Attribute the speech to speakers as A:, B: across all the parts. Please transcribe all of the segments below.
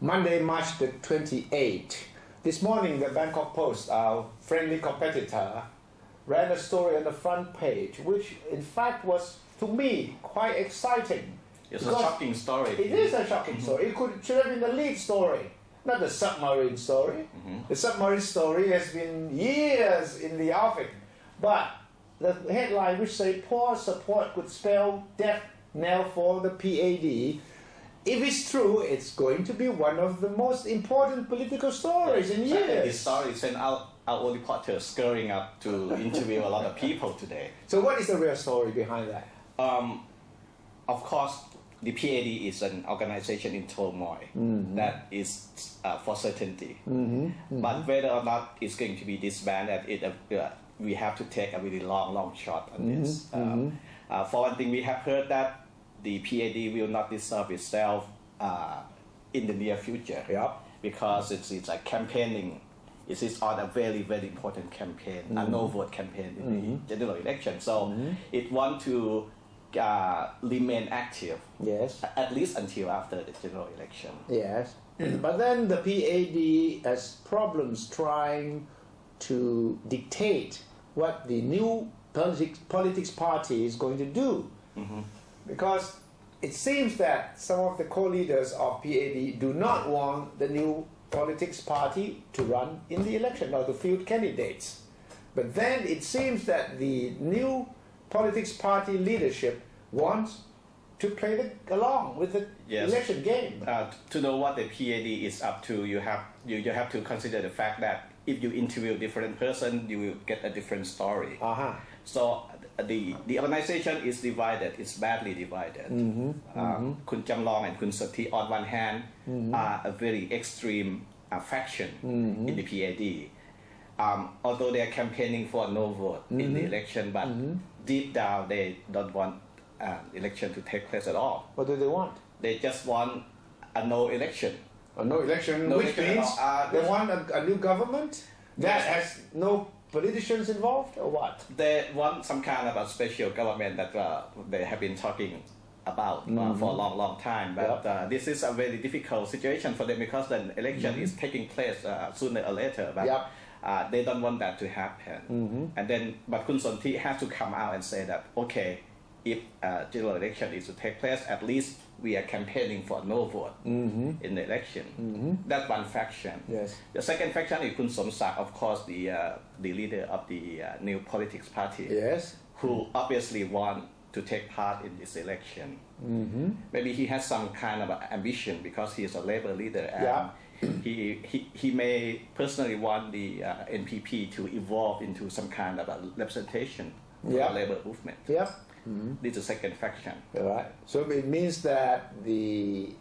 A: Monday, March the 28th. This morning, the Bangkok Post, our friendly competitor, ran a story on the front page, which in fact was, to me, quite exciting.
B: It's a shocking story.
A: It is a shocking story. It should have been the lead story, not the submarine story. The submarine story has been years in the offing. But the headline, which say poor support could spell death knell for the PAD, if it's true, it's going to be one of the most important political stories in years.
B: This story sent our own reporter scurrying up to interview a lot of people today.
A: So what is the real story behind that?
B: Of course, the PAD is an organization in turmoil. That is for certainty. But whether or not it's going to be disbanded, we have to take a really long shot on this. For one thing, we have heard that the PAD will not dissolve itself in the near future, because it's a campaigning. It is on a very important campaign, a no-vote campaign in the general election. So it wants to remain active, at least until after the general election.
A: Yes, but then the PAD has problems trying to dictate what the new politics party is going to do. Because it seems that some of the co-leaders of PAD do not want the new politics party to run in the election or to field candidates. But then it seems that the new politics party leadership wants to play along with the election game.
B: To know what the PAD is up to, you have to consider the fact that if you interview different person, you will get a different story. So the organization is divided. It's badly divided. Kun Jamlong and Kun Soti on one hand are a very extreme faction in the PAD. Although they are campaigning for no vote in the election, but deep down they don't want election to take place at all.
A: What do they want?
B: They just want a no election.
A: A no election, which means they want a new government that has no politicians involved, or what?
B: They want some kind of a special government that they have been talking about for a long time. But this is a very difficult situation for them, because the election is taking place sooner or later. But they don't want that to happen. And then, but Kun Sonti has to come out and say that, okay, if general election is to take place, at least we are campaigning for no vote in the election. That's one faction. The second faction is Kun Somsak, of course, the leader of the new politics party, who obviously want to take part in this election. Maybe he has some kind of ambition because he is a labor leader, and he may personally want the NPP to evolve into some kind of a representation of the labor movement. This is the second faction.
A: So it means that the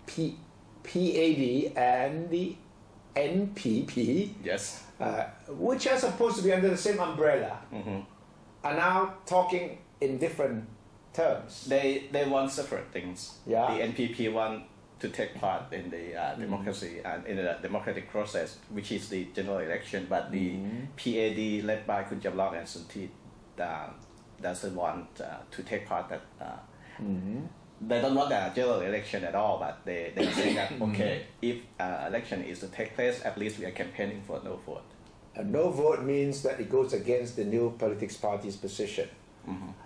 A: PAD and the NPP, which are supposed to be under the same umbrella, are now talking in different terms.
B: They want separate things. The NPP want to take part in the democracy and in the democratic process, which is the general election, but the PAD led by Kun Jamlong and Suntit doesn't want to take part. That they don't want the general election at all, but they say that okay, if election is to take place, at least we are campaigning for no vote.
A: A no vote means that it goes against the new politics party's position,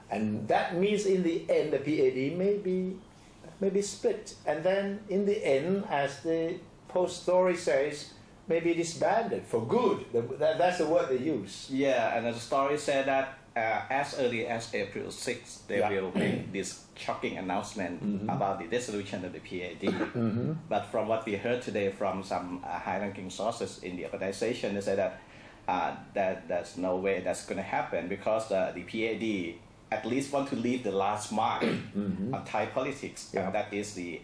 A: and that means in the end the PAD may be split, and then in the end, as the Post story says, maybe disbanded for good. That's the word they use.
B: And the story said that as early as April 6th, they will make this shocking announcement about the dissolution of the PAD. But from what we heard today from some high-ranking sources in the organization, they said that there's no way that's going to happen, because the PAD at least want to leave the last mark on Thai politics, and that is the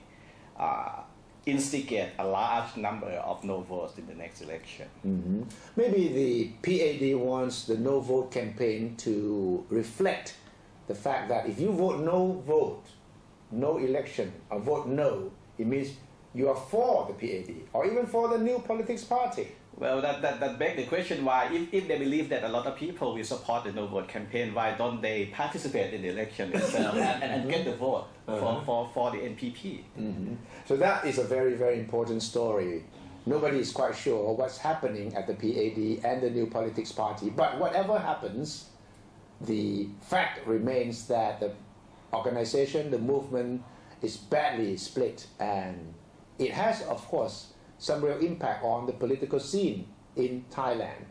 B: instigate a large number of no votes in the next election.
A: Maybe the PAD wants the no vote campaign to reflect the fact that if you vote no election, or vote no, it means you are for the PAD or even for the new politics party.
B: Well, that begs the question why, if they believe that a lot of people will support the no vote campaign, why don't they participate in the election itself and get the vote for the NPP?
A: So that is a very, very important story. Nobody is quite sure what's happening at the PAD and the New Politics Party. But whatever happens, the fact remains that the organization, the movement, is badly split, and it has, of course, some real impact on the political scene in Thailand,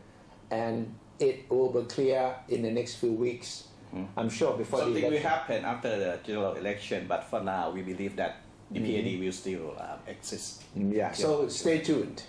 A: and it will be clear in the next few weeks. I'm sure before
B: something
A: the
B: will happen after the general election, but for now we believe that the PAD will still exist.
A: Yeah, so stay tuned.